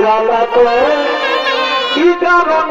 জ্বালা তো কি কারণ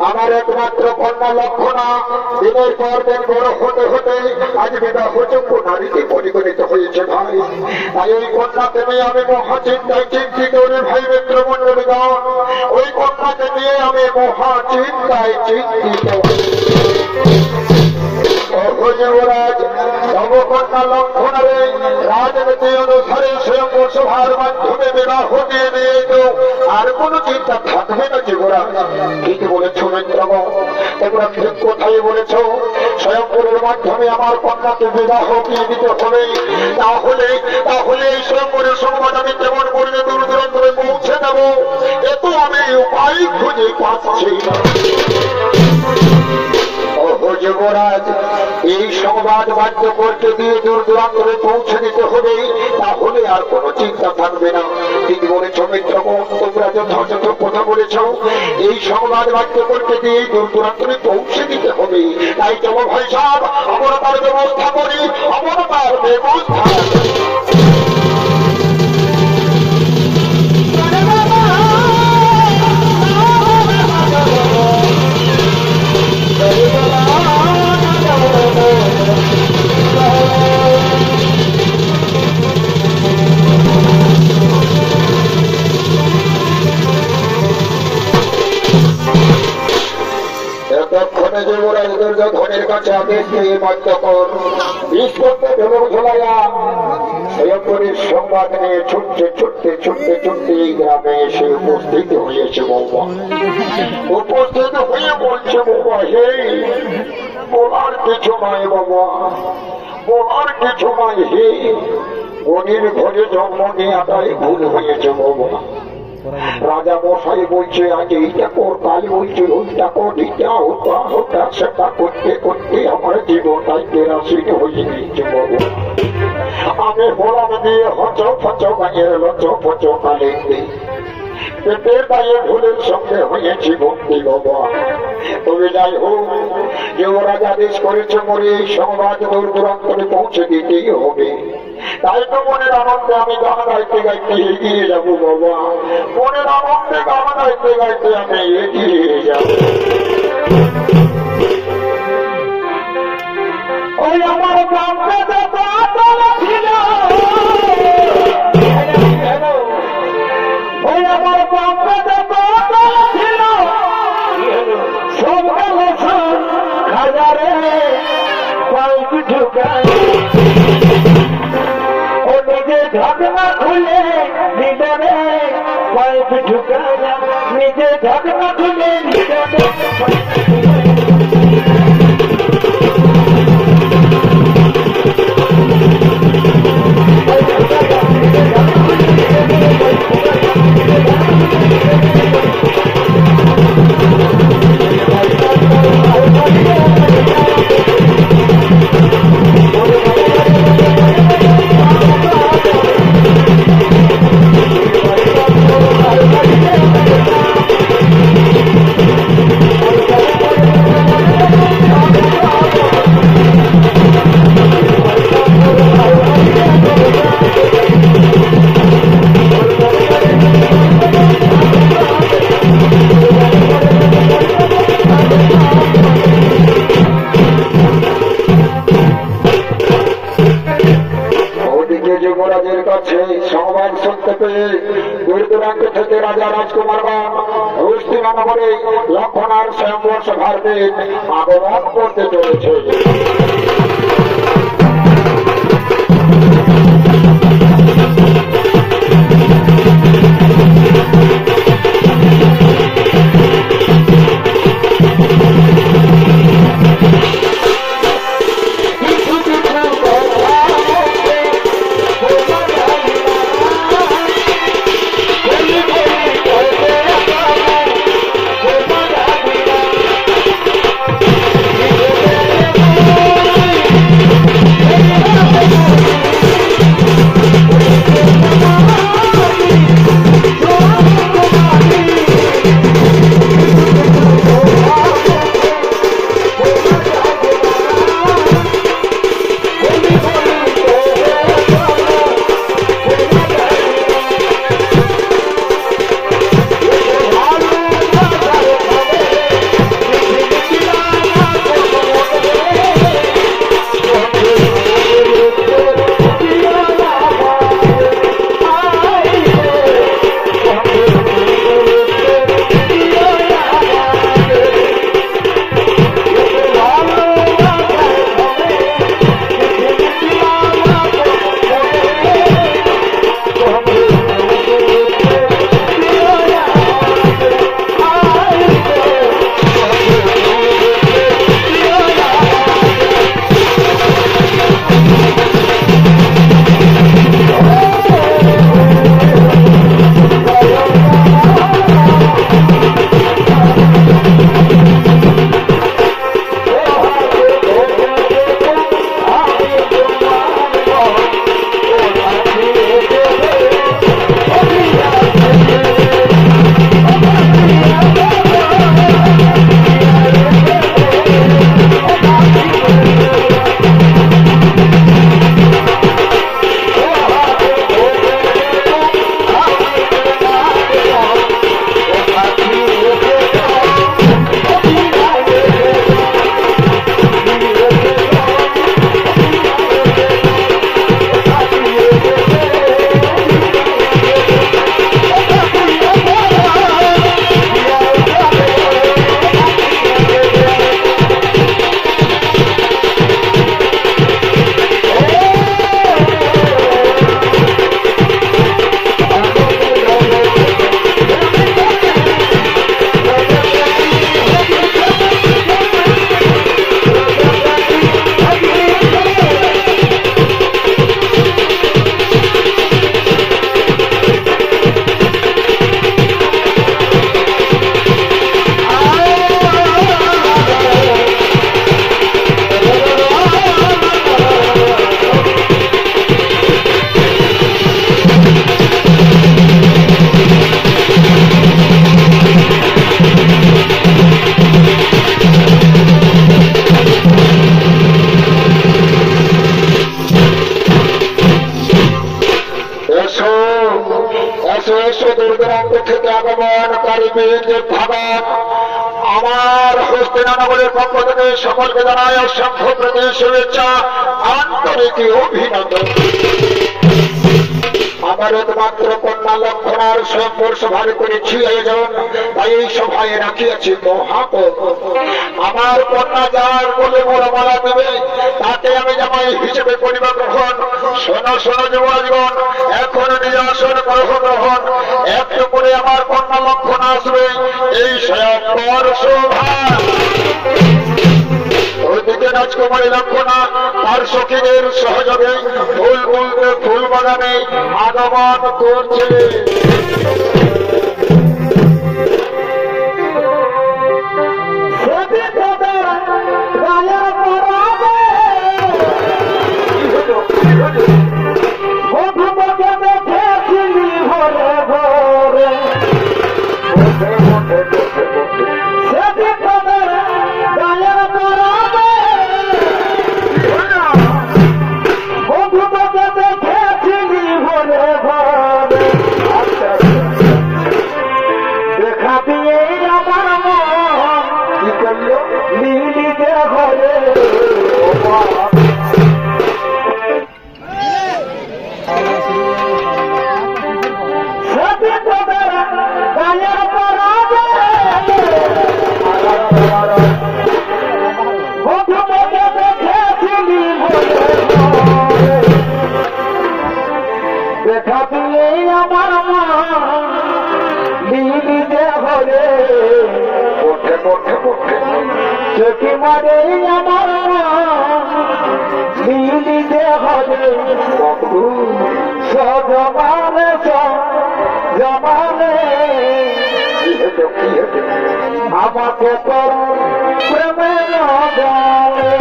আমার একমাত্র কন্যা লক্ষণা দিনের পর দিন বড় হতে হতে আজ বিবাহ যোগ্য নারীতে পরিগণিত হয়েছে ভাই। তাই ওই কন্যাকে নিয়ে আমি মহাচিন্তায় চিন্তিত রে ভাই মিত্রমন্ডলীগণ, ওই কন্যাকে নিয়ে আমি মহাচিন্তায় চিন্তিত। যুবরাজ নবকন্যা লক্ষণারে রাজনীতি অনুসারে স্বয়ং সভার মাধ্যমে বিবাহ দিয়ে দিয়েছ, আর কোন চিন্তা থাকবে না যুবরাজ। ঠিক বলেছ মিত্রগণ, তোমরা ঠিক কোথায় বলেছ, স্বয়ংবরের মাধ্যমে আমার কন্যাকে বিবাহ দিয়ে দিতে হবে। তাহলে তাহলে এই স্বয়ংবরের সংবাদ আমি কেমন করলে দূর দূরান্তরে পৌঁছে দেব, এত আমি উপায় খুঁজে পাচ্ছি না। যুবরাজ, এই সংবাদ বাধ্য করতে দিয়ে দূর দূরান্তরে পৌঁছে দিতে হবে, তাহলে আর কোনো চিন্তা থাকবে না। ঠিক বলেছ মিত্রগণ, তোমরা যথাযথ কথা বলেছ, এই সংবাদ বাধ্য করতে দিয়ে দূর দূরান্তরে পৌঁছে দিতে হবে। তাই চলো ভাই সাহেব, আমরা তার ব্যবস্থা করি, আমরা তার ব্যবস্থা। ধনের কাছে আদেশ দিয়ে বাধ্যকর স্বয়ংবরের সংবাদ নিয়ে ছুটতে ছুটতে ছুটতে ছুটতে এই গ্রামে এসে উপস্থিত হয়েছে বৌমা। উপস্থিত হয়ে বলছে বৌমা, হে বলার কিছু নয় বাবা, বলার কিছু নয়, হে বোনের ঘরে জন্ম নেওয়াটাই ভুল হয়েছে বাবা। রাজা মশাই বলছে আজ এইটা কর, কাল বলছে ওইটা কর, এটা ওটা ওটা সেটা করতে করতে আমার জীবনটাই কেরাসিন হয়ে গিয়েছে বাবু। আমি হলাম দিয়ে হচ ফচ গাঁয়ের লচ ফচ কালে পেটের গায়ে ভুলের সঙ্গে হয়েছি ভক্তি বাবা। তবে যাই হোক, যে ওরা আদেশ করেছে মরে এই সংবাদ দূর দূরান্তরে পৌঁছে দিতেই হবে। তাই তো মনের আনন্দে আমি গান গাইতে গাইতে এগিয়ে যাবো বাবা। মনের আনন্দে গান গাইতে গাইতে আমি এগিয়ে যাব। ওই আমার গ্রামে ছিল, ওই আমার গ্রামে ছিল সব হাজারে পাইপ ঢুকায়, ও নিজে ঢাকনা খুলে নিজরে পাইপ ঢুকায়, নিজে ঢাকনা খুলে নিজরে সংবাদ শুনতে পেয়ে দূর দূরান্ত থেকে রাজা রাজকুমারগণ হস্তিনানগরে লক্ষণ আর স্বয়ম্বর সভার দিন আগমন করতে চলেছে। সুদূর দূরান্ত থেকে আগমনকারী বীরদের ভাগন আমার হস্তিনানগরের পক্ষ থেকে সকলকে জানাই অসংখ্য প্রতি শুভেচ্ছা আন্তরিক অভিনন্দন। আমার একমাত্র কন্যা লক্ষণার স্বয়ংবর সভার করেছি আয়োজন, তাই এই সভায় রাখিয়াছি মহাপদ। আমার কন্যা যার বলে মোড় মালা দেবে তাকে আমি জামাই হিসেবে করিব গ্রহণ। শোনো শোনো যুবরাজগণ, এখন নিয়ে আসন গ্রহণ। একটু করে আমার কন্যা লক্ষণা আসবে এই স্বয়ংবর সভা। ওইদিকে রাজকুমারী লক্ষণা তার সখীদের সহযোগে ফুল বলতে ফুল বাগানে আগমন করছে। আমাকে তো প্রেমের গানে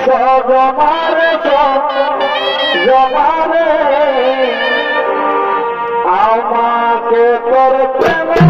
সজমানে জমানে আমাকে তোর প্রেমের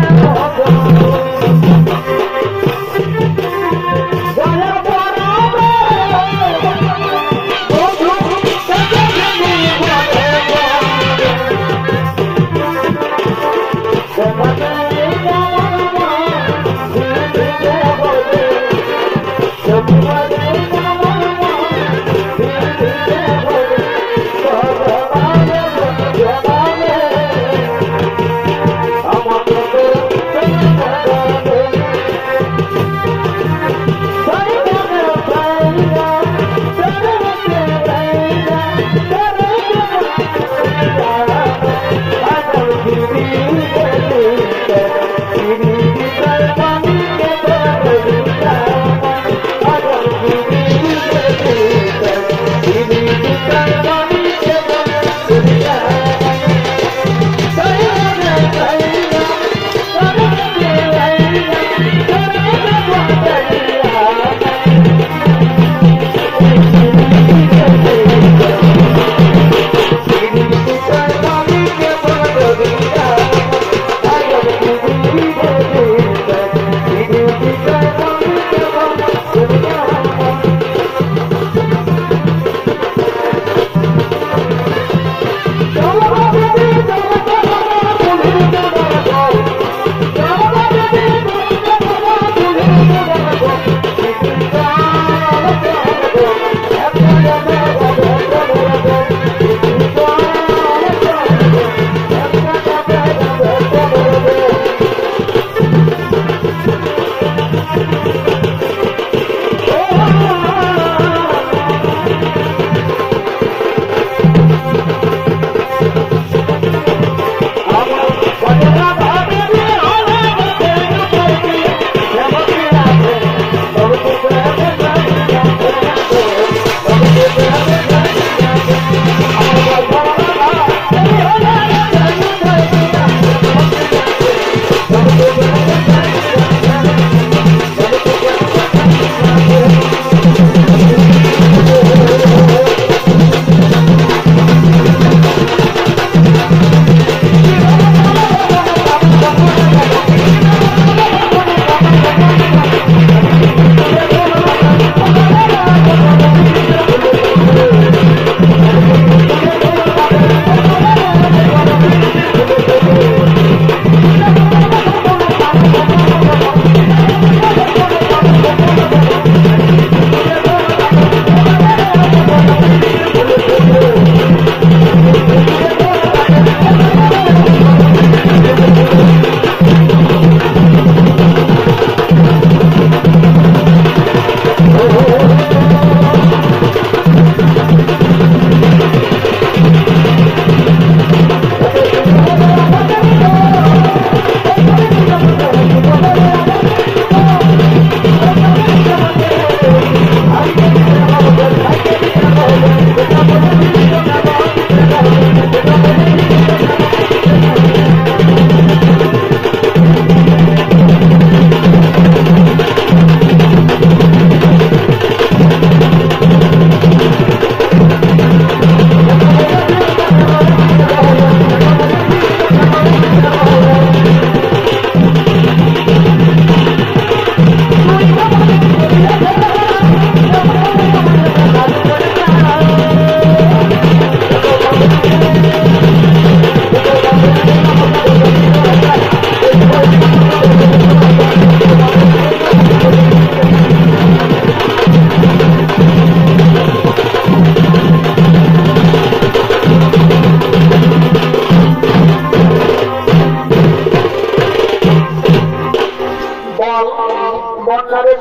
আমাকে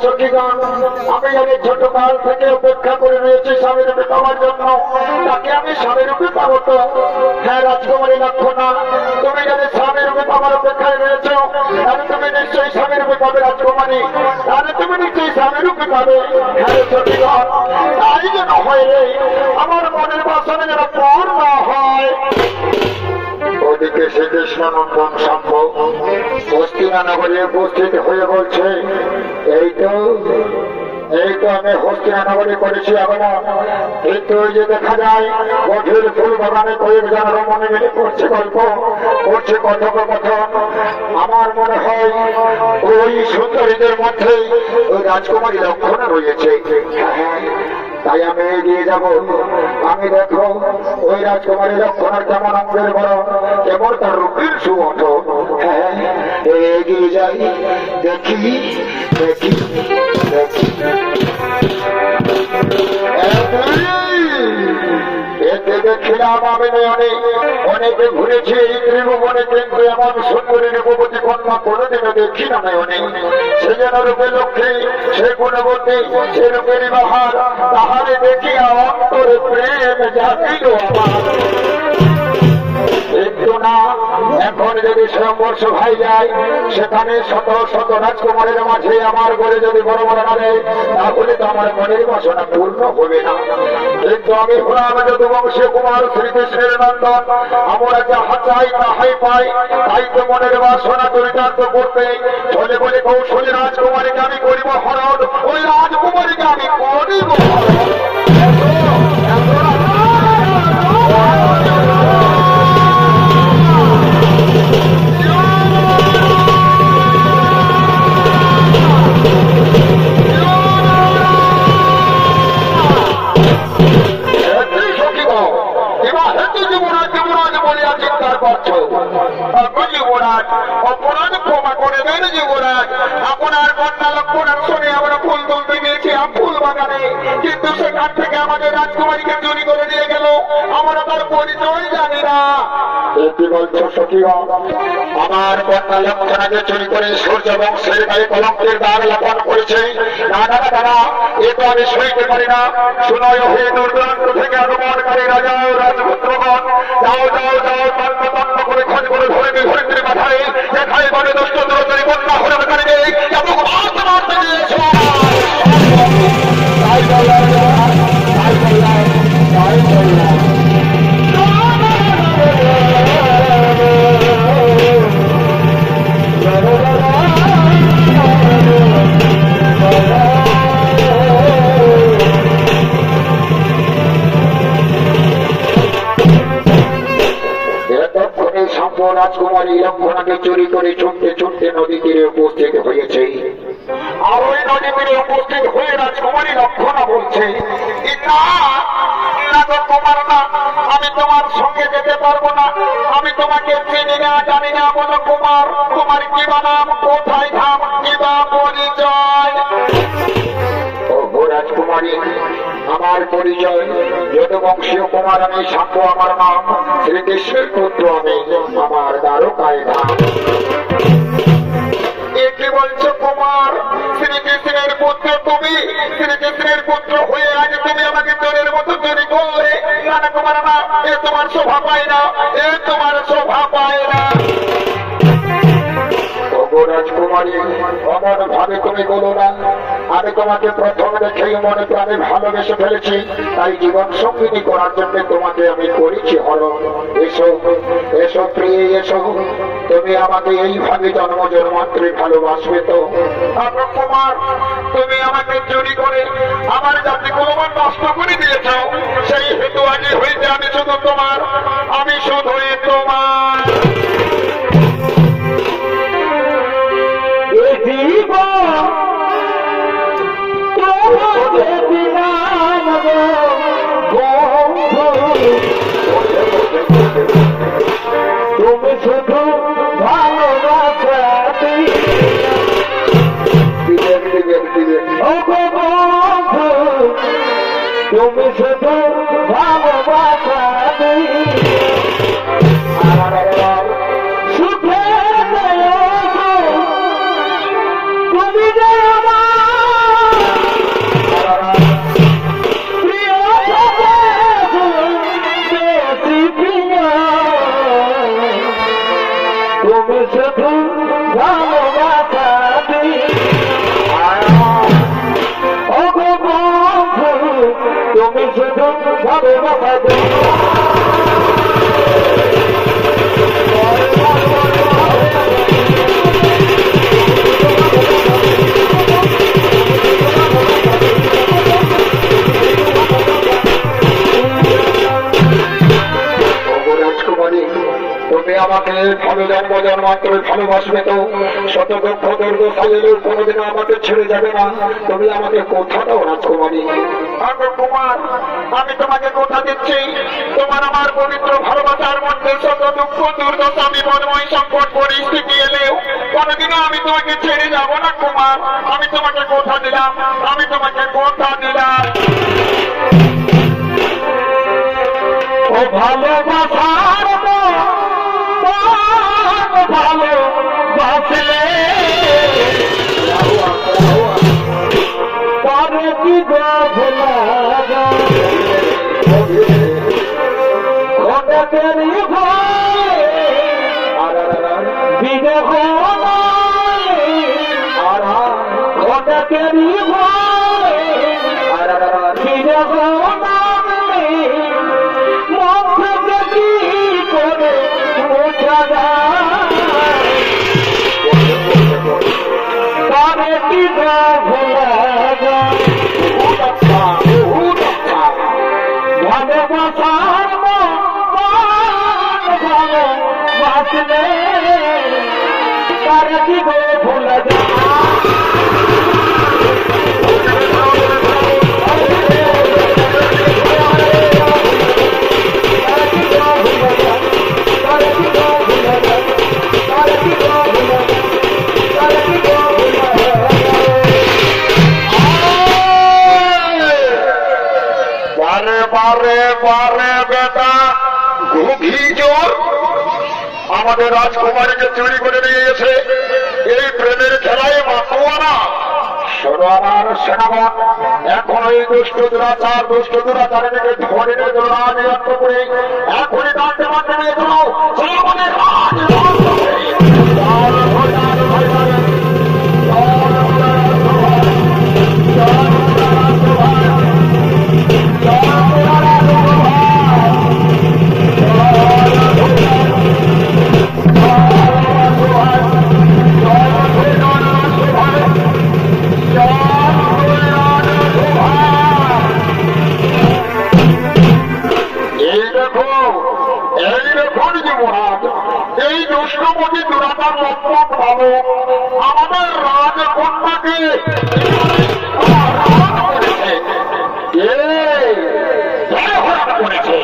সখীগণ, আমি অনেক ছোট কাল থেকে অপেক্ষা করে রয়েছি স্বামী রূপে পাওয়ার জন্য। তাকে আমি স্বামী রূপে পাবো তো? হ্যাঁ রাজকুমারী লক্ষণা, তুমি যদি স্বামী রূপে পাওয়ার অপেক্ষায় রয়েছ, তাহলে তুমি নিশ্চয়ই স্বামী রূপে পাবে রাজকুমারী, তাহলে তুমি নিশ্চয়ই স্বামী রূপে পাবে। হ্যাঁ সখীগণ, তাই যেন হয় রে, আমার মনের বাসনা যেন পূর্ণ হয়। ওদিকে শ্রীকৃষ্ণ নন্দন শম্ভ হস্তিনানগরে উপস্থিত হয়ে বলছে, এই তো আমি হস্তিনানগরে করেছি আগমন, কিন্তু ওই যে দেখা যায় গভীর ফুল বাগানে কয়েকজন রমণী মিলে করছে গল্প, করছে কথোপকথন। আমার মনে হয় ওই সুন্দরীদের মধ্যে ওই রাজকুমারী লক্ষণা রয়েছে। তাই আমি এগিয়ে যাব, আমি দেখো ওই রাজকুমারী লক্ষণার কেমন অঙ্গের বড়, কেমন তার রূপের সুমঠ। হ্যাঁ এগিয়ে যাই, দেখি দেখি দেখি। এতে দেখিলাম আমি অনেকে ঘুরেছি এই ত্রিভুবনে, কিন্তু এমন সুন্দরী রূপবতী কন্যা কোনোদিনও দেখি না অনেক। সে যেন রূপে লক্ষ্মী, সে গুণবতী, সে রূপের বাহার, তাহারে দেখিয়া অন্তরে প্রেম জাগিল আমার। কিন্তু না, এখন যদি স্বয়ংবর সভায় যায়, সেখানে শত শত রাজকুমারের মাঝে আমার ঘরে যদি বড় বড় না দেয়, তাহলে তো আমার মনের বাসনা পূর্ণ হবে না। কিন্তু আমি হলাম যদুবংশীয় কুমার শ্রীকৃষ্ণের নন্দন, আমরা যাহা চাই তাহাই পাই। তাই তো মনের বাসনা চরিতার্থ করতে চলে বলে কৌশলী রাজকুমারীকে আমি করিব হরণ, ওই রাজকুমারীকে আমি করিব হরণ। অপরাধ ক্ষমা করে দেন যুবরাজ, আপনার কন্যা লক্ষণার শুনে আমরা ফুল তুলতে গিয়েছিলাম ফুল বাগানে, কিন্তু সেখান থেকে আমাদের রাজকুমারীকে চুরি করে নিয়ে গেল, আমরা তার পরিচয় জানি না। কি বলছো সখীগণ? আমার কন্যা লক্ষণাকে চুরি করে সূর্য বংশের গায়ে কলঙ্কের দাগ লেপন করেছে। না না না, এ তো আমি সইতে পারি না। শুনয় হয়ে দূর দূরান্ত থেকে আগমনকারী রাজা ও রাজপুত্রগণ, যাও যাও যাও, তন্ন তন্ন করে খোঁজ করে ধরে ধরিত্রী মাথায় দেখায় বলে দুষ্ট দূরতরী কন্যা হরণকারীকে এবং মারতে মারতে দিয়েছে। তাই বললাম, তাই বললাম, তাই বললাম। রাজকুমারী লক্ষণাকে চুরি করে ছুটতে ছুটতে নদী তীরে উপস্থিত হয়েছে। আর ওই নদী তীরে উপস্থিত হয়ে রাজকুমারী লক্ষণা বলছে, তোমার না, আমি তোমার সঙ্গে যেতে পারবো না, আমি তোমাকে চিনি না জানি না। বলো কুমার, তোমার কি বা নাম, কোথায় ধাম, কি বা পরিচয়? রাজকুমারী, আমার পরিচয় যদুবংশীয় কুমার, আমি শাম্ব আমার নাম, শ্রীকৃষ্ণের পুত্র আমি, আমার দ্বারকায় ধাম। কি বলছো কুমার? শ্রীকৃষ্ণের পুত্র তুমি? শ্রীকৃষ্ণের পুত্র হয়ে আজ তুমি আমাকে চোরের মতো চুরি করলে? না না কুমার, না, এ তোমার শোভা পায় না, এ তোমার শোভা পায় না। রাজকুমারী, অমন ভাবে তুমি বলো না। আমি তোমাকে প্রথম দেখেই মনে প্রাণে ভালোবেসে ফেলেছি, তাই জীবন সঙ্গিনী করার জন্য তোমাকে আমি করেছি হরণ। এসো এসো প্রিয়, এসো, তুমি আমাকে এইভাবে জন্ম জন্মাত্রে ভালোবাসবে তো? কুমার, তুমি আমাকে চুরি করে আমার জাতি কুলমান নষ্ট করে দিয়েছ, সেই হেতু আগে হয়েছে আমি শুধু তোমার, আমি শুধুই তোমার। তুমি শুধু ভালোবাসা তুমি শুধু ভালোবাসা সুখে তুমি যে আমার তুমি শুধু ভালোবাসা তুমি শুধু ভালোবাসা তুমি আমাকে ভালো জন্ম জন্মান্তরে ভালোবাসবে তো শত দুঃখ দুর্গ সাইলেও কোনোদিন আমাকে ছেড়ে যাবে না। তুমি আমাকে কথা দাও রাজকুমারী। কুমার, আমি তোমাকে কথা দিচ্ছি, তোমার আমার পবিত্র ভালোবাসার মধ্যে শত দুঃখ দুর্দশা আমি বনময় সংকট পরিস্থিতি এলেও কোনোদিনও আমি তোমাকে ছেড়ে যাব না কুমার। আমি তোমাকে কথা দিলাম, আমি তোমাকে কথা দিলাম। ও ভালোবাসার ভালো বাসলে পরে কি ঘটেরি ভয় বিদেহ ঘটেরি ভয় বিদেহ বেটা ঘুঘিজোর আমাদের রাজকুমারীকে চুরি করে নিয়ে গেছে। এই প্রেমের খেলায় মাতুয়ানা শোনো আমার সেনাগণ, এখন এই দুষ্ট দুরাচার দুরাচারীকে ধরে নিয়ন্ত্রণ করে এখনই দাঁড়তে মারতে নিয়ে চলো। এই দুষ্টমতি দুরাচার লম্পট ভালো আমাদের রাজকন্যাকে করেছে।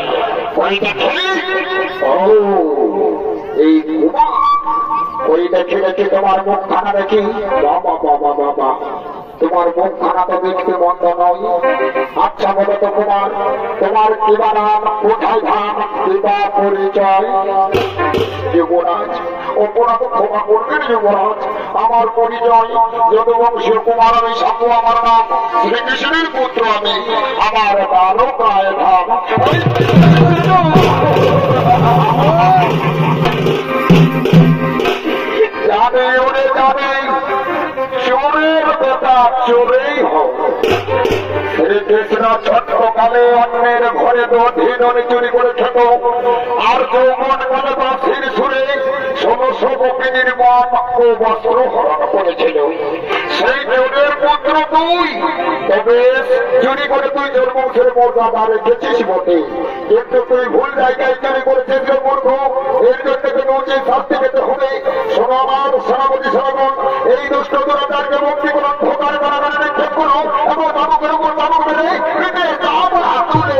এই ওই দেখে দেখে তোমার মুখখানা দেখি, বাবা বাবা বাবা তোমার মুখখানা তো দেখতে মন্দ নয়। আচ্ছা বলো তো কুমার, তোমার কিবা নাম, কোথায় ধাম, কিবা পরিচয়? যুবরাজ, অপরাধ ক্ষমা করবেন যুবরাজ, আমার পরিচয় যদুবংশীয় কুমার, আমি সাম্য, আমার নাম শ্রীকৃষ্ণের পুত্র, আমি আমার বালকায় ধাম। যাবে ওরে যাবে, চোরের বেটা চোরেই হোক। শ্রীকৃষ্ণ ছোট্টকালে অন্যের ঘরে ধীরনি চুরি করে খেত, আর যৌবন কালে বাঁশির সুরে 1600 গোপিনীর মন ও বস্ত্র হরণ করেছিল। সেই চোরের পুত্র তুই, তবে চুরি করে তুই জন্মবংশের মর্যাদা রেখেছিস বটে, কিন্তু তুই ভুল জায়গায় চুরি করেছিস মূর্খ। এর জন্য তোকে উচিত শাস্তি পেতে হবে। শোনো আমার সেনাপতি সেনাগণ, এই দুষ্ট দুরাচারকে মুক্তি করো, অন্ধকার কারাগারে নিক্ষেপ করো এবং চাবুকের উপর চাবুক মেরে পেটে চামড়া তুলে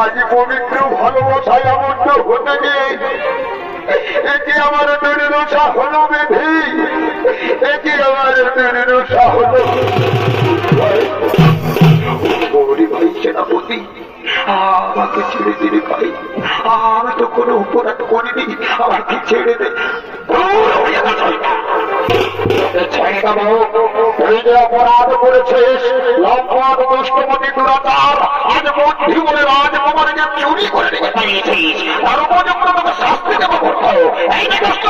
আজ পবিত্র ভালোবাসায় আবদ্ধ হতে গিয়ে এটি আমার নির্দোষা হলো বিধি, এটি আমার নির্দোষা হলো। গৌরী ভাই সেনাপতি, আমাকে ছেড়ে দিলে ভাই, আমি তো কোনো অপরাধ করিনি, আমাকে ছেড়ে দে। অপরাধ করেছিস, লম্পট দুষ্টমতি দুরাচার, আজ মধ্যে বলে রাজকুমারীকে চুরি করে রেখে পালিয়েছিস, তার উপযুক্ত তোকে শাস্তি দেবো করতো। এই যে দুষ্ট,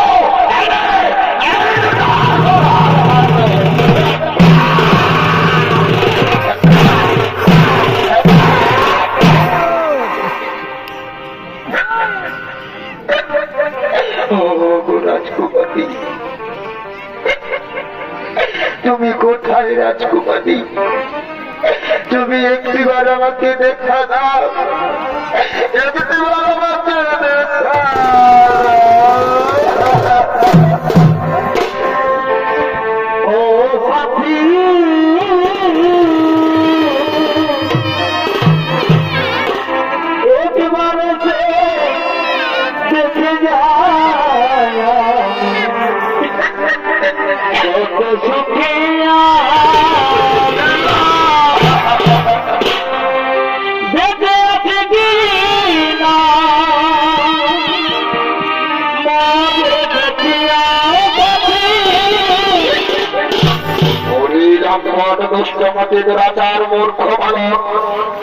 রাজকুমারী তুমি কোথায়? রাজকুমারী তুমি একটিবার আমাকে দেখা দাও, একটিবার আমাকে দেখা। ও সাথী, একবার দেখে যায় সুখিয়া বেঁচে আছে কিনা দুরাচার মূর্খ বালক,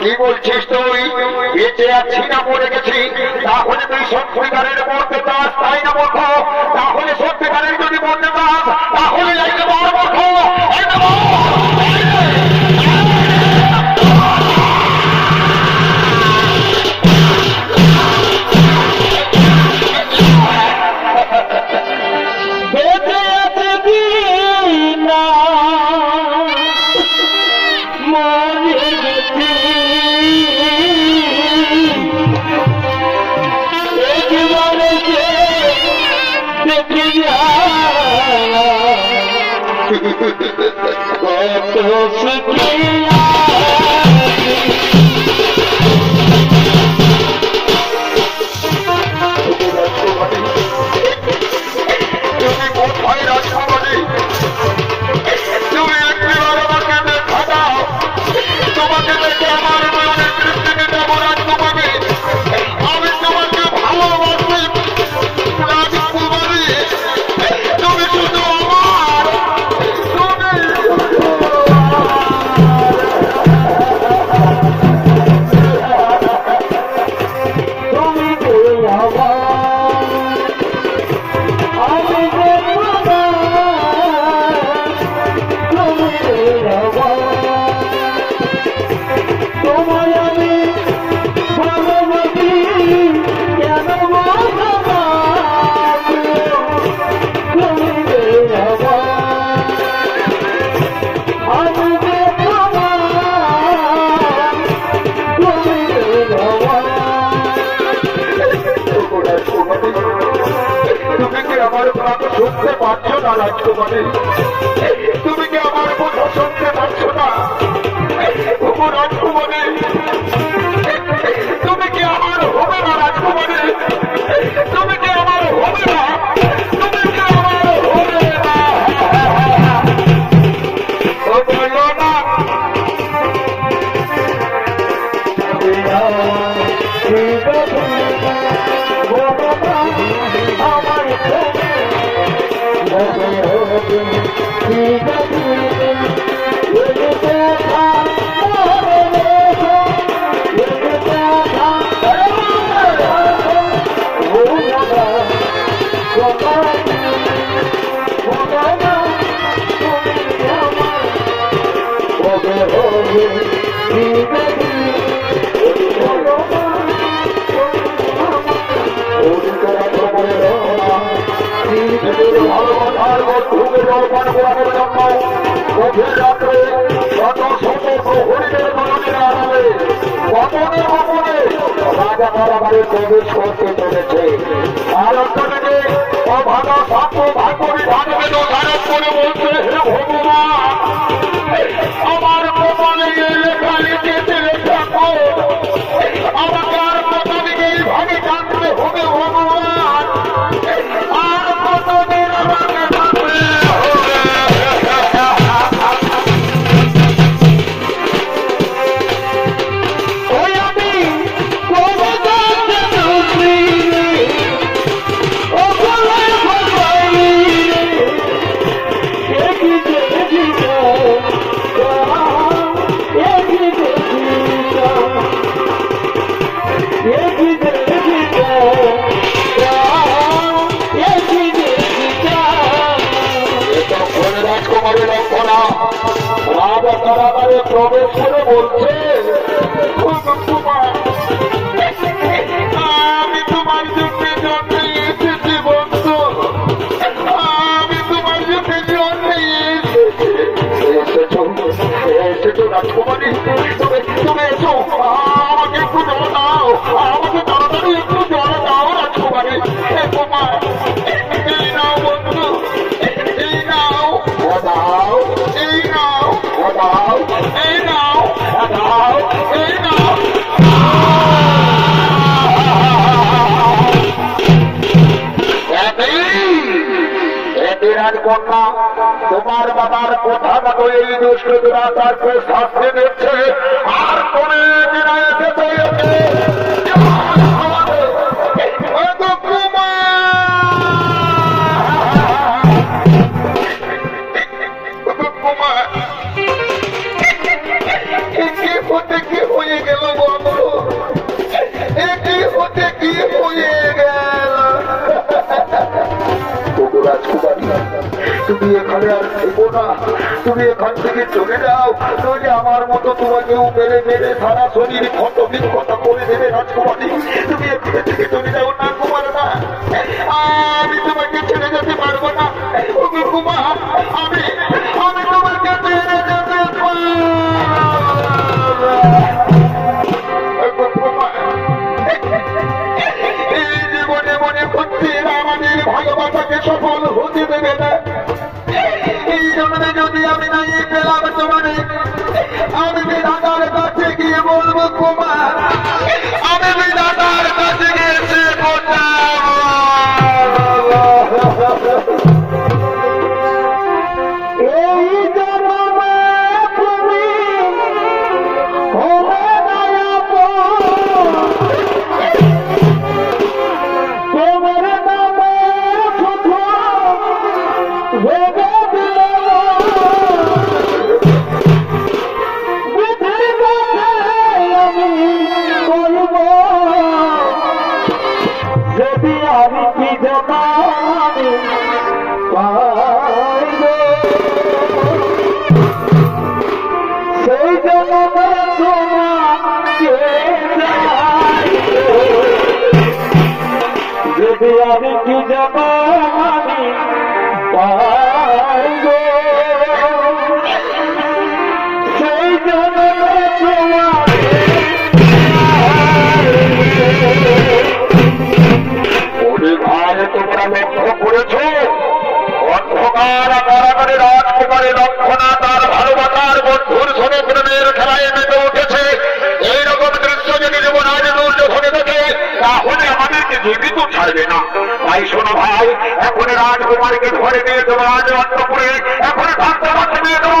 কি বলছিস তুই? বেঁচে আছি না মরে গেছি? তাহলে তুই সত্যিকারের মরতে চাস, তাই না মূর্খ? তাহলে সত্যিকারের যদি মরতে চাস তাহলে লাইতে বড় মূর্খ। শুনতে পাচ্ছ না রাজকুমারী? তুমি কি আমার কথা শুনতে পাচ্ছ না? রাজকুমারী তুমি কি আমার হবে না? রাজকুমারী তুমি কি আমার হবে না? তুমি কি আমার হবে না? বলো না। ভালোবাসার বন্ধুকে জলপান করানোর জন্য গভীর রাত্রে শত শত প্রহরীদের গণনীরা আড়ালে গোপনে গোপনে রাজা কারাগারে প্রবেশ করতে চলেছে। আর অন্যদিকে অভাগা সাপ ভাগ্য বিধানকে দোষারোপ করে বলছে, হে ভগবান, আমার প্রমাণ প্রবেশ করে বলছে, আমি তোমার জন্য জন্মে এসেছি বন্ধু, আমি তোমার জন্য জন্মে এসেছো রাজকুমারী, তুমি এসো, আমাকে একটু জল দাও, আমাকে তাড়াতাড়ি একটু জল দাও রাজকুমারী। এই নাও বন্ধু, এই নাও, দাও, এই নাও, দাও, এই নাও, দাও, এই নাও। রাজকন্যা, তোমার বাবার কথা মতো এই দুষ্ট দুরাচারকে শাস্তি দিচ্ছে, আর কোনে দিনা এসেছে হতে কি হয়ে গেল বন্ধু, এটি হতে কি হয়ে গেল। রাজকুমারী, তুমি এখানে আর থেকো না, তুমি এখান থেকে চলে যাও, নইলে আমার মতো তোমাকেও মেরে মেরে সারা শরীর ক্ষত বিক্ষত করে দেবে রাজকুমারী। তুমি এখানে থেকে চলে যাও না কুমার, না আমি তোমাকে ছেড়ে যেতে পারবো না কুমার, আমি তোমাকে ছেড়ে যেতে পারবো। এই জীবনে মনে করছি আমাদের ভালোবাসাকে সফল হতে দেবে না, এই জন্যে যদি আমি নাই পেলাম তোমারে, আমি বিধাতার কাছে গিয়ে বলবো কুমার, আমি বিধাতার কাছে গিয়েছে এই জন্মে তুমি তোমার নামে শুধু ভেবে আমি বলব, যদি আমি কি জানি পাইব, সেই জন্য তোমাকে যদি আমি কি জানি পাইব, সেই জন্য তোমরা লক্ষ্য করেছ, অন্ধকার কারাগারে রাজকুমারী লক্ষণা তার ভালোবাসার বন্ধুর সঙ্গে প্রেমের খেলায় মেতে উঠেছে। এইরকম দৃশ্য যদি যুবরাজ দুর্যোধনে দেখে, তাহলে আমাদেরকে জীবিত ছাড়বে না। তাই শোনো ভাই, এখন রাজকুমারীকে ধরে নিয়ে দেবো রাজ অন্তপুরে, এখন থাকতে পারছে নিয়ে দেবো।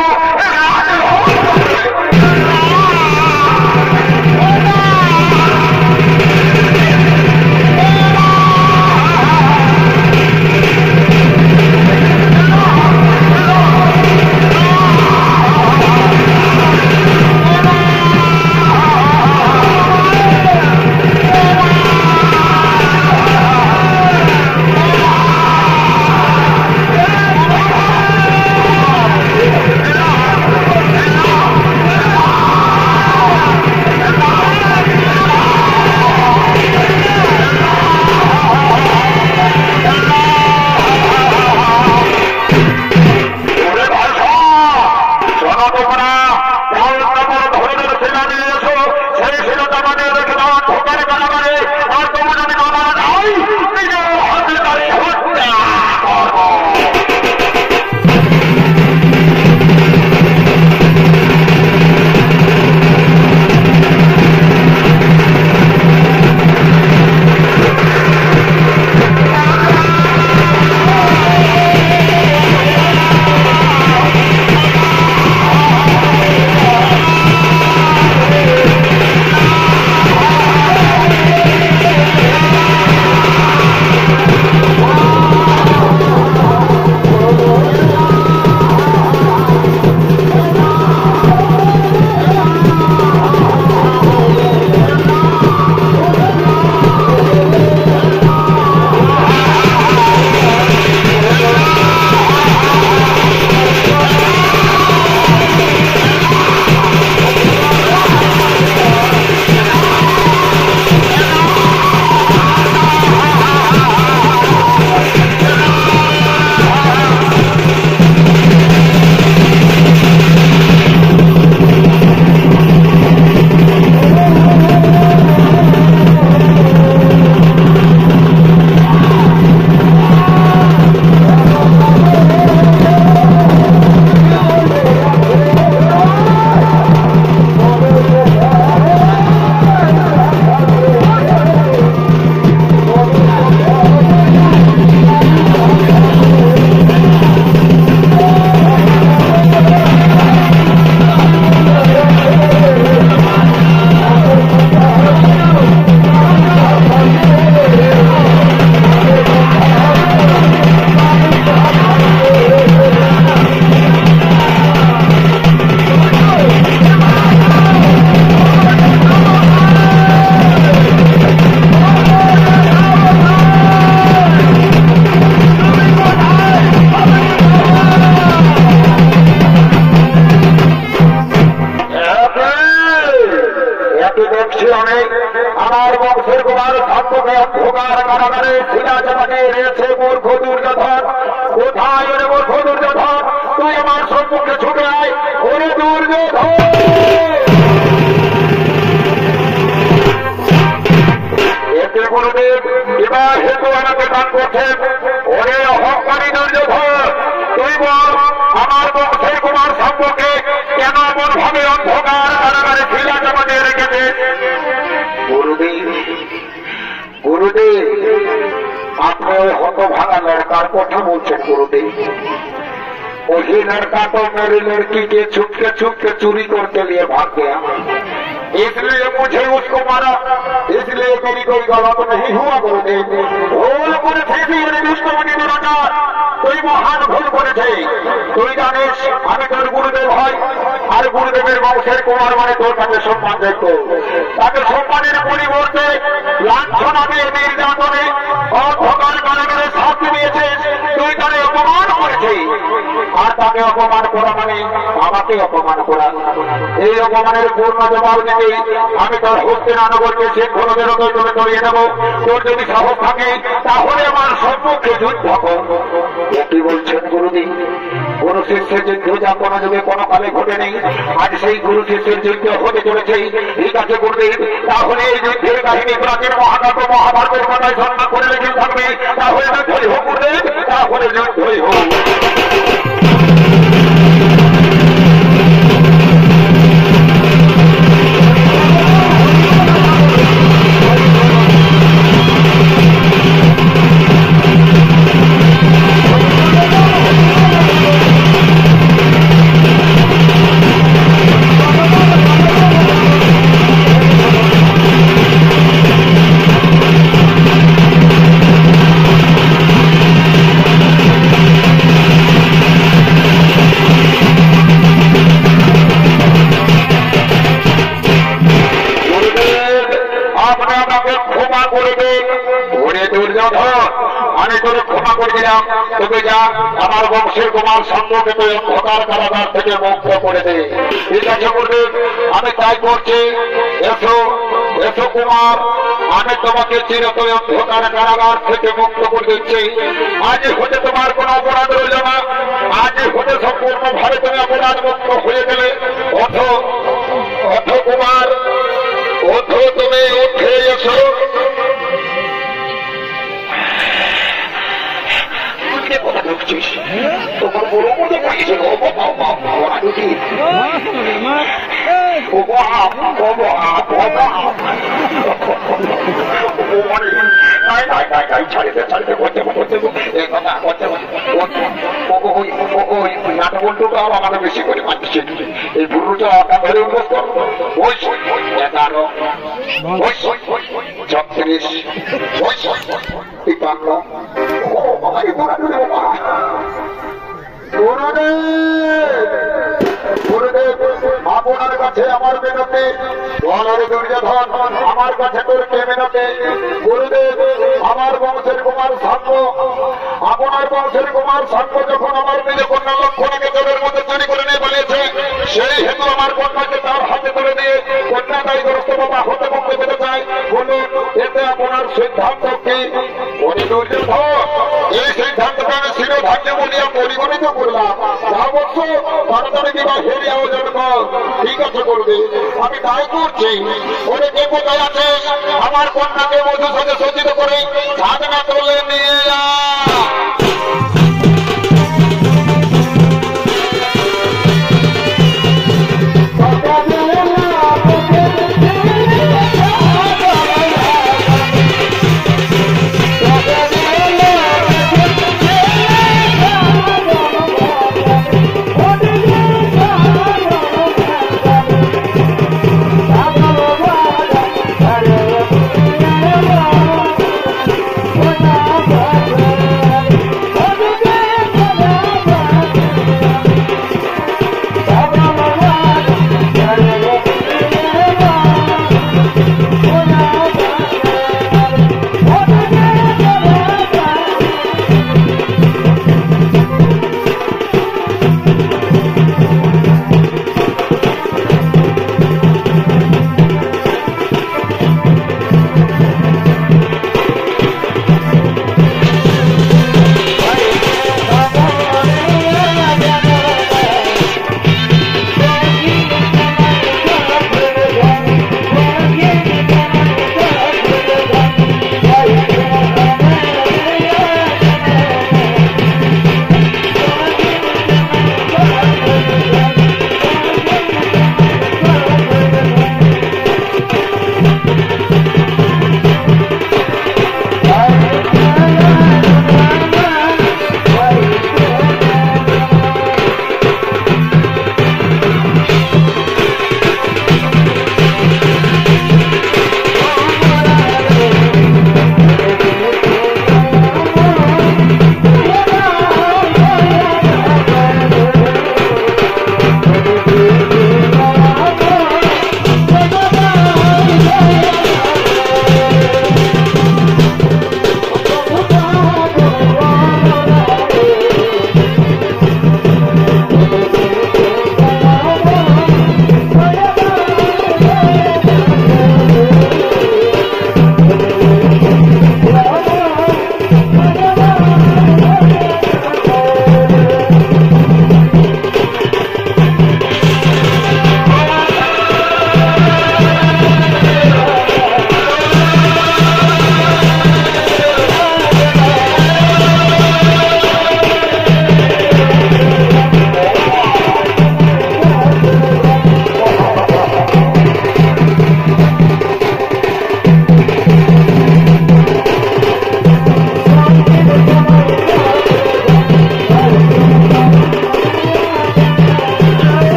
শিরণে আমার বংশের কুমার সাম্যকে অন্ধকার কারাগারে ছিলা চাপাকে রয়েছে মূর্খ দুর্যোধন। কোথায় ওরে মূর্খ দুর্যোধন? তুই আমার সম্মুখে ছুটে আয় ওরে দুর্যোধন। এতে গুরুদেব এবার হেতু আমাকে দান করছেন। ওরে অহংকারী দুর্যোধন, তুই বল আমার বংশের কুমার সাম্যকে কেন এমন ভাবে অন্ধকার কারাগারে ছিলা চাপাকে রেখেছে? গুরুদেব, গুরুদেব আপনি ওই হতভাগা লড়কার কথা বলছেন গুরুদেব। वही लड़का तो मेरी लड़की के छुपके छुपके चोरी करके लिए भाग गया, इसलिए मुझे उसको मारा। इसलिए मेरी कोई गलत नहीं हुआ गुरुदेव। भूल করে দুষ্টমণি নিরাকার, তুই মহান ভুল করেছে। তুই জানিস আমি তোর গুরুদেব হয়, আর গুরুদেবের বংশের কুমার মানে তোর কাছে সম্মান দেখত। তাকে সম্মানের পরিবর্তে লাঞ্ছনা দিয়ে নির্যাতনে অন্ধকার কারাগারে শাস্তি দিয়েছিস। তুই তাকে অপমান করেছিস, আর তাকে অপমান করা মানে আমাকে অপমান করা। এই অপমানের পূর্ণ জবাব দিতে আমি তোর হস্তিনানগরকে শৃঙ্খল বেরোতে তুলে তরিয়ে দেবো। তোর যদি সাহস থাকে তাহলে আমার সম্মুখে যুদ্ধ কর। কি বলছেন গুরুদেব? গুরু শিষ্যের যুদ্ধ যা কোনো যুগে কোনো কালে ঘটে নেই, আজ সেই গুরু শিষ্যের যুদ্ধ হতে চলেছে। ঠিক আছে গুরুদেব, তাহলে এই যুদ্ধের কাহিনী প্রাচীন মহাকাব্য মহাভারতের কথায় সম্মান করে লেগে থাকবে। তাহলে যুদ্ধই হোক গুরুদেব, তাহলে যুদ্ধই হোক। তোকে যা আমার বংশের কুমার সাম্যকে তুই অন্ধকার কারাগার থেকে মুক্ত করে দে। ঠিক আছে গুরুদেব, আমি তাই করছি। এসো এসো কুমার, আমি তোমাকে চিরতরে অন্ধকার কারাগার থেকে মুক্ত করে দিচ্ছি। আজ হতে তোমার কোনো অপরাধ রইল না, আজ হতে সম্পূর্ণ ভাবে তুমি অপরাধ মুক্ত হয়ে গেলে। অথ অথ কুমার, অথ তুমি উঠে এসো। কথা ঢুকছিস তোমার বড় মতো পাইছে আমাকে বেশি করে পাচ্ছে। এই বুড়োটা ধরে উন্নত 11 36 গুরুদেব আপনার কাছে আমার মিনতি, বলারে দুর্যোধন আমার কাছে তোর কে মিনতি। গুরুদেব আমার বংশের কুমার সাম্য, আপনার বংশের কুমার সাম্য যখন আমার নিজে কন্যা লক্ষণকে চোরের মধ্যে চুরি করে নিয়ে পালিয়েছে, সেই হেতু আমার কন্যাকে তার হাতে তুলে দিয়ে কন্যা দায়গ্রস্ত বাবা হতে মুক্তি পেতে চাই। বলুন এতে আপনার সিদ্ধান্ত কি? দুর্যোধন এই সিদ্ধান্তকে আমি শিরোধার্য বলিয়া পরিগণিত করলাম। অবশ্য তাড়াতাড়ি কিংবা হেরে আয়োজন কর। ঠিক আছে করবে, আমি তাই করছি। ওরে কে কোথায় আছে? আমার কন্যাকে মধু সাথে সজ্জিত করে সাধনা তোলে নিয়ে যা।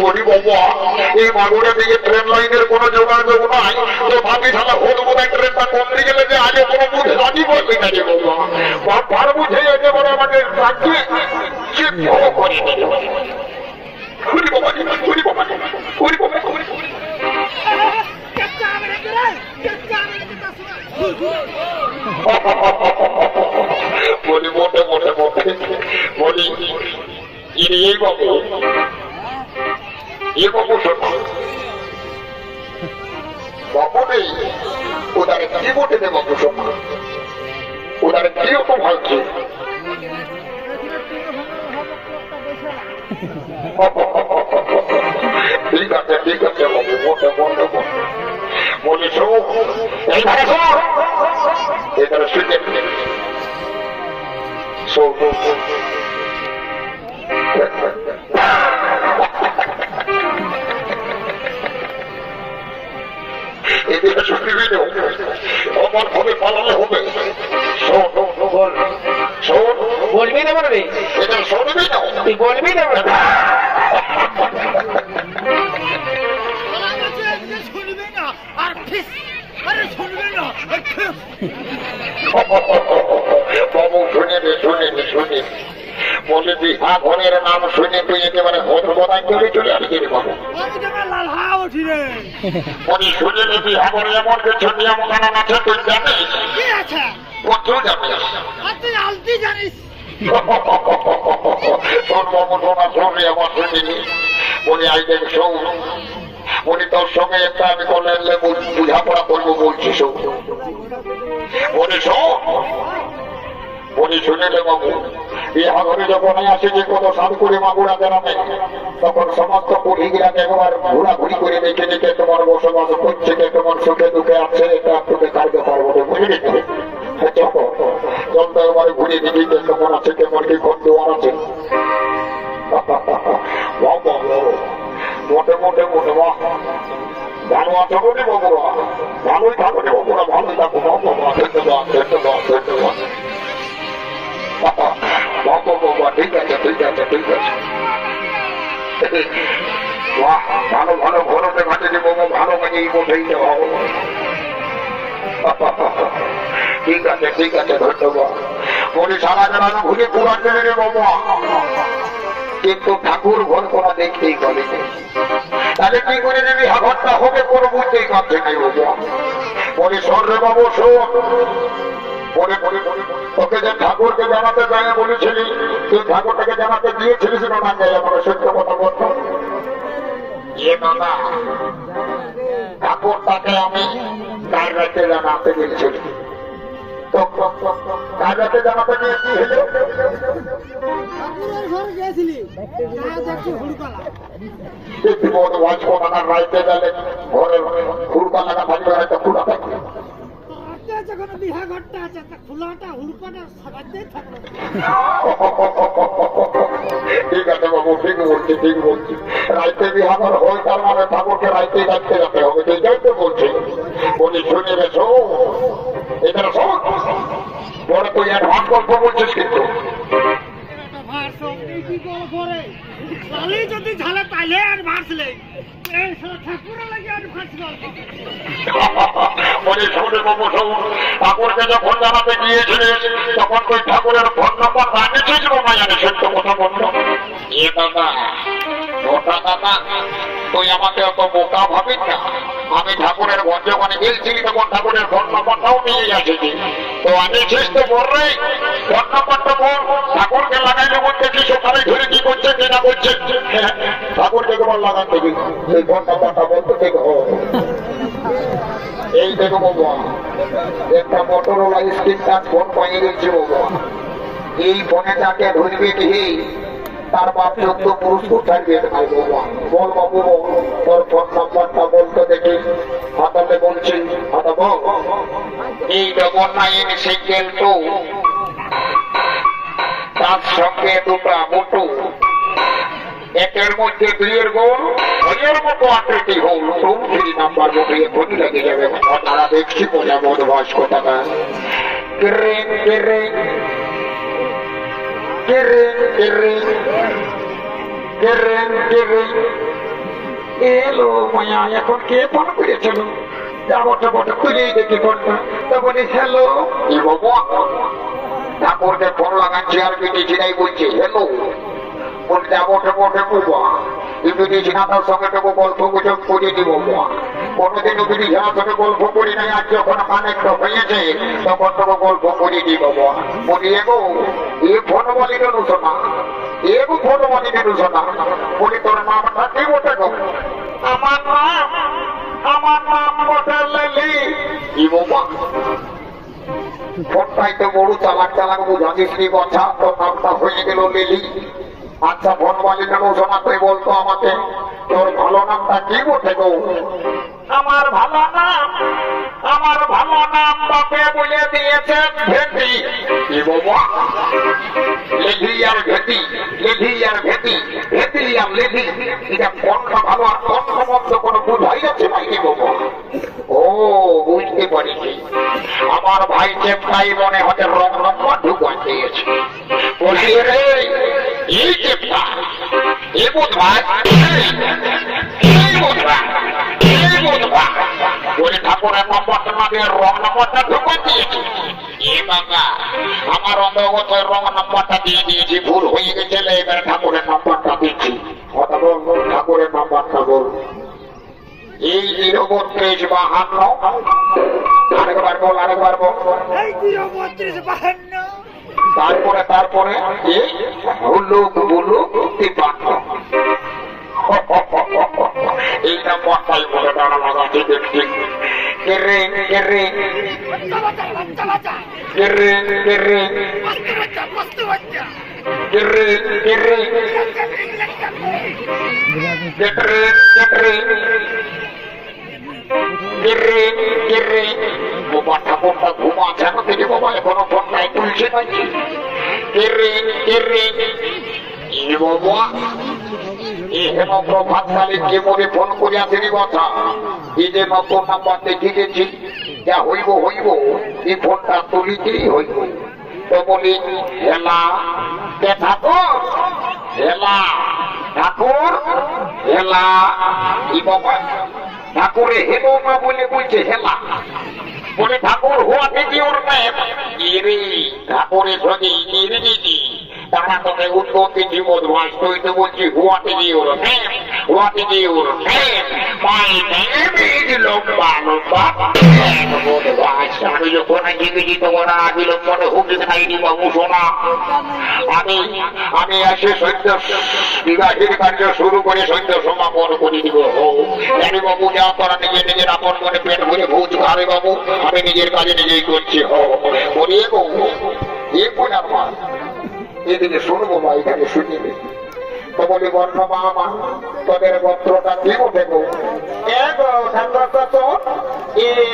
বলি বাবা এই মাগুরা দিকে ট্রেন লাইনের কোনো যোগাযোগ নাই, তো ভাবি তাহলে হল বোধ হয় ট্রেনটা কমতে গেলে যে আগে কোনো বুঝ রাজি বলবে না রে বাবা, পার বুঝে একেবারে আমাদের রাজ্যে করে দিল। বলি বাবা বলি বাবা বলি বাবা বলি মোটে মোটে মোটে বলি এই বাবু এ বাবু শোনা বাবু নেই ওদের কি মোটে দে বাবু শোনা ওদের কি রকম হয়েছে ঠিক আছে বাবু মোটে মোটে মোটে বলি শোক এইখানে শোক এখানে শুনে শোক এদিকে শুনবি না আমার ঘরে পালালে হবে শোন শোন বলবি না বলবি এটা শুনবি না তুই বলবি না বাবু শুনে শুনে বলে বিহা ঘরের নাম শুনে তুই একেবারে হতবদায় করে চলে আসবি রে বাবু বলি শুনে নি বিহা ঘরে এমন কিছু নিয়ম কানুন আছে তুই জানিস কত জানিস শোন বাবু শোনা শুনে আমার শুনিনি বলি আই দেখ শোন বলি তোর সঙ্গে একটা আমি করলে বুঝাপড়া করবো বলছি শোন বলি শোন বলি শুনে রে বাবু বিহা ঘরে যখন আসে যে কত সাধ করে মাগুরা গ্রামে তখন সমস্ত পুলিগিরাকে একবার ঘোরাঘুরি করে দেখে দেখে তোমার বসবাস করছে যে তোমার সুখে দুঃখে আছে এটা তোকে কাটতে পারবো না বুঝলি জলটা একবার ঘুরিয়ে দিবি কেমন আছে কেমন কি ঘর দেওয়ার আছে মোটে মোটে মোটে বাহ ভালো আছো বলি বাবুরা ভালোই থাকো রে বাবুরা ভালোই থাকো বাবা ধন্যবাদ ধন্যবাদ ধন্যবাদ বাবা ঠিক আছে ঠিক আছে ঠিক আছে বাহ ভালো ভালো ঘরতে ঘাটে যে বাবু ভালো কাজে কোথায় যাও ঠিক আছে ধন্যবাদ বলি সারা গ্রাম ঘুরে পুরা চলে রে বাবা কিন্তু ঠাকুর ঘর কোনো দেখতেই বলে তাহলে কি করে যদি ঘরটা হবে কোনো বুঝতেই পারছে নাই বাবা বলি শোন রে বাবু শোন তোকে যে ঠাকুরকে জানাতে যায় বলেছিলি তুই ঠাকুরটাকে জানাতে গিয়েছিলিস না না গেলে আমার সত্য কথা বলতো ঠাকুরটাকে আমি কার রাতে জানাতে গিয়েছিলি কার রাতে জানাতে গিয়ে কি হলো রাইতে গেলে ঘরের হুড়কা লাগা থাকবে হয়তো খোলা থাকবে বিহা ঘরটা আছে খোলাটা হুড়কাটা সাজাতেই থাকবে ঠিক আছে বাবু ঠিক বলছি রাইতে বিহা ঘর হয় তার মানে ঠাকুরকে রাইতে যাচ্ছে যেতে হবে সেটাই তো বলছি বলি শুনে রেছো এটা শোন পরে তুই অ্যাডভান্স গল্প বলছিস কিন্তু যদি ঝালে তাইলে আর ভাসলে ঠাকুরের লাগে আর ভাস ঠাকুরকে যখন জানাতে গিয়েছিলিস তখন তুই ঠাকুরের ফোন নম্বর রাখেছিস বাবা জানি সত্য কথা বলল এ দাদা মোটা দাদা তুই আমাকে অত বোকা ভাবিস না আমি ঠাকুরের ঘর যখন গেলছিলি তখন ঠাকুরের ফোন নম্বরটাও নিয়ে আসিনি তো আনিছিস তো বল রে ফোন নম্বরটা বল ঠাকুরকে লাগাইলে বলতে কি সকালে ধরে কি করছে কি না করছে ঠাকুরকে তোমার লাগান দেখি সেই ফোন নম্বরটা বলতে দেখো এই দেখো বাবা একটা মোটরোলা স্ক্রিন টাচ ফোন পাইয়ে গেছে বাবা এই ফোনে যাকে ধরবে কি তার বাপ যোগ্য পুরুষ কোথায় বের হয় বাবা বল বাবু তোর ফোন নম্বরটা বলতে দেখি হাতালে বলছি হাতা বল 899 তার সঙ্গে দুটা মোটু একের মধ্যে 2 এর গোল 2 এর মতো আকৃতি হল 3 নাম্বার মোটে ঘুরি লেগে যাবে তারা দেখছি মজা বোধ বয়স কোথাকা এলো মায়া এখন কে ফোন করেছিল যাবো খুলেই দেখি ফোনটা তো বলি হ্যালো কি বাবু ঠাকুরকে ফোন লাগাচ্ছি আর বিটিছি নাই বলছে হ্যালো বলে যাবো বাবা বিটিছি না তার সঙ্গে টুকু গল্প গুজব করে দিব কোনোদিনও বিটি ঝাড়ার সঙ্গে গল্প করি নাই আর যখন কানেক্ট হয়েছে তখন টুকু গল্প করে দিব বলি এগো এ ফোন বলি কেন শোনা এগো ফোন বলি কেন শোনা বলি তোর নামটা কি বটে গো আমার নাম বটে লেলি কি বাবা ফোনটাই তো বড় চালাক বুঝাছিস নি কথা তোর নামটা হয়ে গেল লিলি আচ্ছা ফোন বলি কেন শোনা তুই বলতো আমাকে তোর ভালো নামটা কি বটে গো আমার ভালো নাম বাপে বলে দিয়েছে ভেটি কি বাবা লেধি আর ভেটি এটা ফোনটা ভালো আর ফোন সম্বন্ধ কোনো বুঝাই যাচ্ছে ভাই কি বাবা ও বুঝতে পারিনি আমার ভাই চেপটাই মনে হচ্ছে রং নম্বর ঢুকান দিয়েছে বলি রে এই চেপটা এ বুধবার বলে ঠাকুরের নম্বরটা না দিয়ে রং নম্বরটা ঢুকান দিয়েছে এ বাবা আমার অন্তর্গত রং নম্বরটা দিয়ে দিয়েছি ভুল হয়ে গেছে এবার ঠাকুরের নম্বরটা দিচ্ছি কথা বল ঠাকুরের নম্বরটা বল এই 03252 আরেকবার বল এই 03252 তারপরে এই হুলুক বুলুক 53 এই নম্বরটাই বলে দাঁড়া লাগাচ্ছি দেখছি কেরে ঠাকুরটা ঘুমাচ্ছে না থেকে বাবা এখনো ফোনটাই তুলছে নাকি বাবা প্রভাত মালিককে মনে ফোন করে আসেনি কথা এই যে নতুন নাম্বার দেখে গেছি যা হইব এই ফোনটা তুলিতেই হইব তো বলি হেলা ঠাকুর হেলা কি বাবা ঠাকুরে হেলো না বলে বলছে হেলা বলে ঠাকুর হোয়াটে ইউর নেম ঠাকুরের সঙ্গে ইংরেজি তারা তোকে উৎপত্তি জীবন ভাস তুই তো বলছি what your name my name is লম্বা আমি যখন ইংরেজি তোমরা আগে লম্বাটা হুকি খাইনি বাবু শোনা আমি এসে সৈন্য বিবাহের কার্য শুরু করে সৈন্য সমাপন করে দিব জানি বাবু যা তোরা নিজের আপন মনে পেট ভরে ভোজ খাবে বাবু আমি নিজের কাজে নিজেই করছি বলি বাবু এ কোন আমার এদিকে শুনবো বা এখানে শুনিবে তো বলি বর্ণ মা তোদের গোত্রটা কি উঠে গো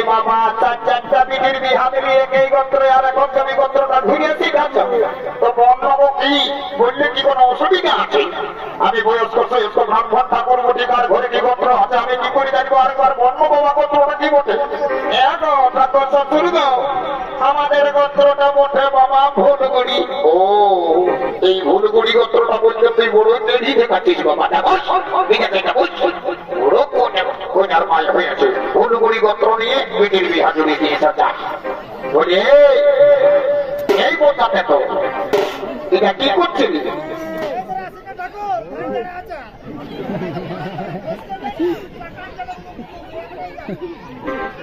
বাবা চারটা বিটির বিহা দিবি এই গোত্রে আর এখন তুমি গোত্রটা ঘুরিয়েছি তো বর্ণ কি বললে কি কোনো অসুবিধা আছে আমি বয়স্ক ব্রাহ্মণ ঠাকুর মুঠিকার ঘরে কি গোত্র আছে আমি কি করে জানবো আরেকবার বর্ণ বাবা গোত্রটা কি বটে ঠাকুর চতুর আমাদের গোত্রটা বটে বাবা ভুলগুড়ি ও এই ভুলগুড়ি গোত্রটা বলতে তুই বড় দেরি দেখাচ্ছিস বাবা বড় কোন আর মায় হয়েছে ভুলগুড়ি গোত্র নিয়ে বিটির বিহা জুড়ে দিয়েছে বলে এই বোঝাতে তো এটা কি করছিলি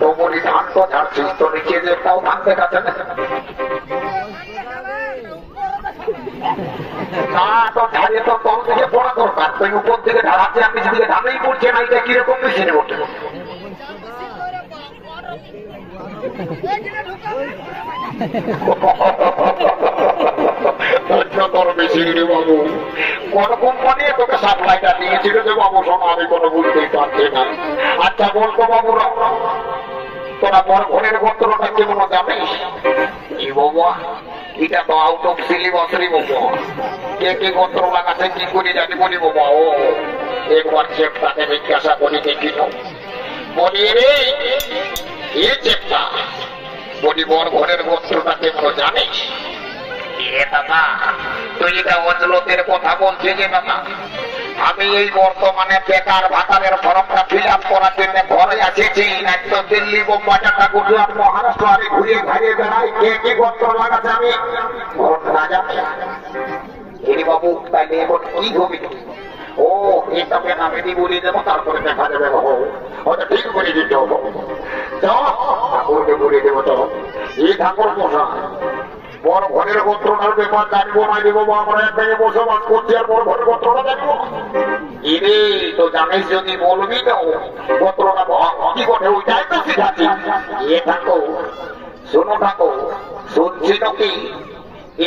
তো বলি ধান তো ঝাড়ছিস তো নিচে যে তাও ধান দেখাচ্ছে না তো ধারে তো তল থেকে পড়া দরকার তুই উপর থেকে ঢালাচ্ছে আমি দিকে ধানেই পড়ছে না এটা কিরকম মেশিনে ওঠে বাবু কোন কোম্পানি তোকে সাপ্লাইটা দিয়েছিল যে বাবু শোনো আমি কোনো বুঝতেই পারছি না আচ্ছা বলতো বাবুরা তোরা বড় ঘরের গোত্রটা কেমন জানিস বাবা এটা তো আউট অফ সিলেবাস রে বাবা কে গোত্র লাগাতে কি করে জানি বলি বাবা ও একবার চেপটাকে জিজ্ঞাসা করে দেখি বলি রে এ চেপটা বলি বড় ঘরের গোত্রটা কেমন জানিস দাদা তুই এটা অজলতের কথা বলছে যে দাদা আমি এই বর্তমানে বেকার ভাতারের ফর্মটা ফিল আপ করার জন্য ঘরে আসেছি। তো দিল্লি, বোম্বাই, গুজরাট, মহারাষ্ট্র আমি ঘুরিয়ে ঘাড়িয়ে বেড়াই। কে কি গোত্র লাগাচ্ছে আমি ভোট না জানি। বাবু তাইলে এখন কি হবে? ও এটাকে নামে বলিয়ে দেবো, তারপরে দেখা যাবে। হয়তো ঠিক করে দিতে হবো। ঠাকুরকে বলিয়ে দেবো। তো এই ঠাকুর মশা বড় ঘরের গোত্রটার ব্যাপার জানবো না দেবো। আমরা এক জায়গায় বসবাস করছি আর বড় ঘরের গোত্রটা জানবো। এরে তো জানিস, যদি বলবি তো গোত্রটা কি ঘটে ওইটাই তো শিখাচ্ছি। এ ঠাকুর শোনো, ঠাকুর শুনছি নাকি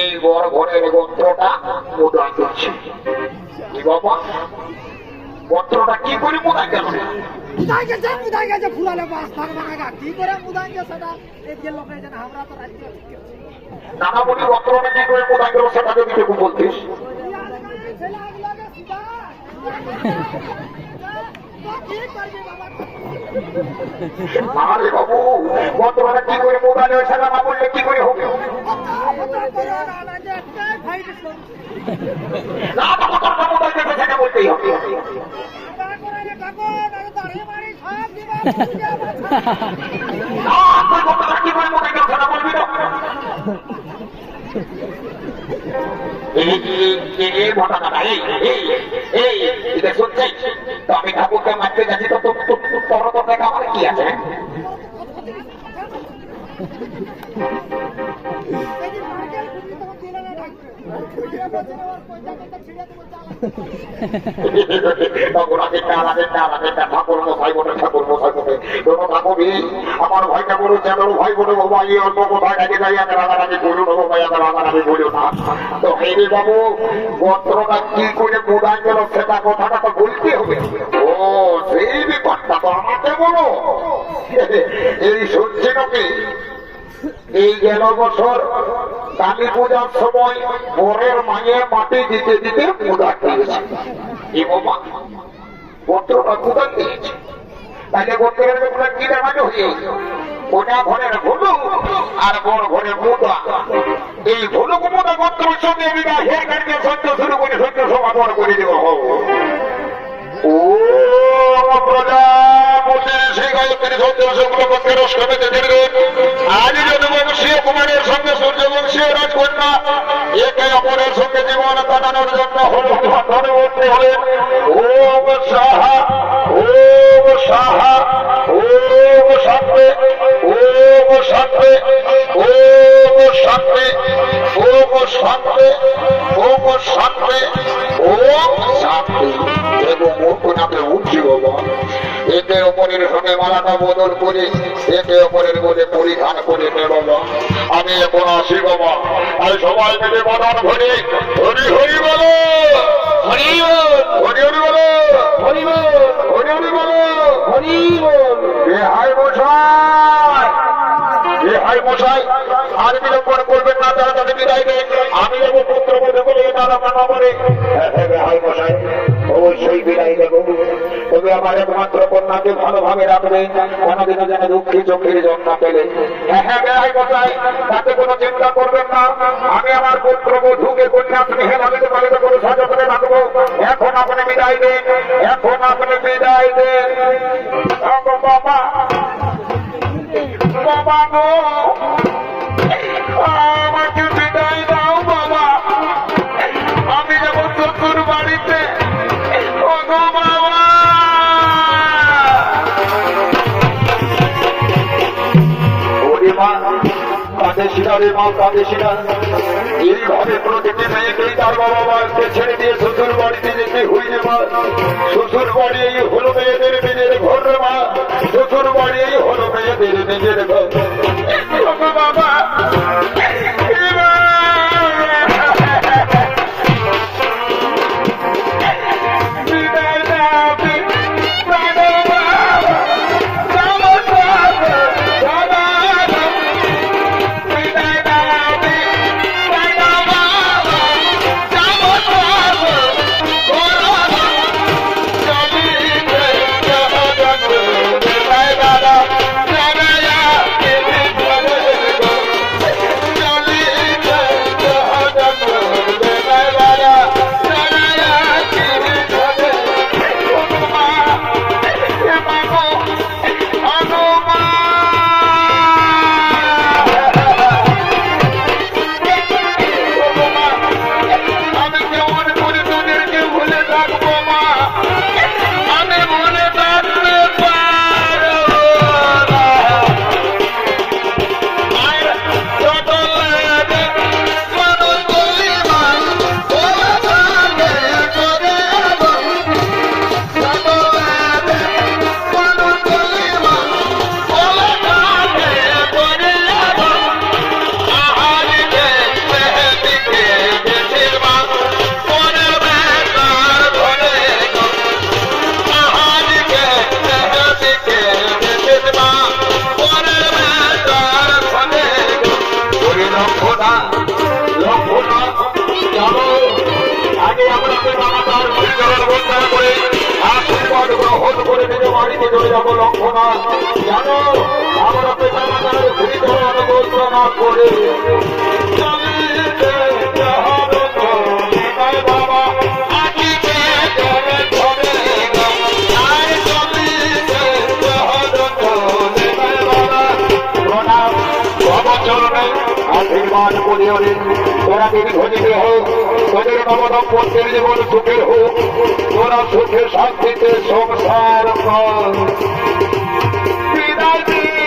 এই বড় ঘরের গোত্রটা মোদাই করছে। কি বাবা গোত্রটা কি করে মোদাই গেল? মুদাই গেছে ফুরালে বাস থাকবে না। কি করে মুদাই গেছে সেটা এই লোকে জানে। আমরা তো রাজ্য নানা বলি গোত্রটা কি করে মোদাই গেল সেটা যদি একটু বলতিস। আরে বাবু গোত্রটা কি করে মোদাই গেল সেটা না বললে কি করে হবে? না গোত্রটা মোদাই গেছে সেটা বলতেই হবে। আমি ঠাকুরকে মারতে যাচ্ছি তো তোর তো দেখা আমার কি আছে? ঠাকুর মশাই বলে ঠাকুর মশাই বলে ঠাকুরই আমার ভাইটা বলো যেন ভাই বলে বাবা এই অল্প কোথায় কাজে যাই আমি রাগারাগি বলুন বাবা আমি রাগারাগি বলিও না। তো হেরে বাবু গোত্রটা কি করে মোদাই গেল সেটা কথাটা তো বলতে হবে। ও সেই ব্যাপারটা তো আমাকে বলো। এই শুনছি নাকি এই গেল বছর কালী পূজার সময় বরের মায়ের মাটি দিতে দিতে মুদার দিয়েছে। এই বাবা গোত্রটা মুদার দিয়েছে। তাহলে গোত্রের ব্যাপারে কি দেখানো হয়ে ওটা ঘরের ভুলু আর বড় ঘরের মুদা। এই ভুলুক মুদা গোত্রের সঙ্গে বিদা হে কার্যের সত্য শুরু করে সত্য সমাপন করে দেব। ও প্রজা আজ যদুবংশীয় কুমারের সঙ্গে সূর্যবংশীয় রাজকন্যা একে অপরের সঙ্গে জীবন কাটানোর জন্য ধনবর্তী হলেন। ওম সাহা ওম সাহা ওম শান্তি ওম শান্তি ওম শান্তি ওম শান্তি ওম শান্তি ওম শান্তি। এবং মুখ নামে উঠছি বাবা। একে অপরের সঙ্গে মালাটা বদল করে একে অপরের মধ্যে পরিধান করে নে বাবা। আমি এখন আসি বাবা। আর সবাই মিলে বাদান ধরে হরি হরি বলো, হরি হরি হরি বলো, হরি হরি হরি বলো, হরি বেহাই মশাই, বেহাই মশাই আর বিলম্বন করবেন না। তারা তাদের বিদায় দেন। আমি যাবো পুত্র বধূ বলে তারা মানা করে। বেহাই মশাই অবশ্যই বিদায় দেবো। তবে আমার একমাত্র কন্যাকে ভালোভাবে রাখবেন, কোনদিনও যেন দুঃখী চোখের জন্য পেলে। হ্যাঁ বেহাই মশাই তাতে কোনো চিন্তা করবেন না। আমি আমার পুত্র বধূকে কন্যা স্নেহে লালিত পালিত করে সযত্নে রাখবো। এখন আপনি বিদায় দেন, এখন আপনি বিদায় দেন। বাবা বাবা গো আমাকে বিদায় দাও বাবা। আমি যাবো শ্বশুর বাড়িতে। ও গো বাবা ওরে মা কাঁদেছিনা রে মা কাঁদেছিনা। এইভাবে প্রতিটি মেয়েকেই তার বাবা মাকে ছেড়ে দিয়ে শ্বশুর বাড়িতে যেতে হইলে মা। শ্বশুর বাড়ি এই হলো মেয়েদের নিজের ঘর রে মা। শ্বশুর বাড়ি এই হলো মেয়েদের নিজের ঘর। বাবা পিতা লক্ষ্মণনাথ জানো আগে আমরা পিতা মাতার পরিচরণ বন্ধনা করে আশীর্বাদ গ্রহণ করে নিজ বাড়িতে চলে যাবো লক্ষ্মণনাথ জানো আমরা পিতা মাতার পরিচরণ বন্ধনা করে বাবা আশীর্বাদ করি তোরা দীর্ঘ জীবী হোক তোদের নবদম্পতির জীবন সুখের হোক তোরা সুখে শান্তিতে সংসার কর বিদায়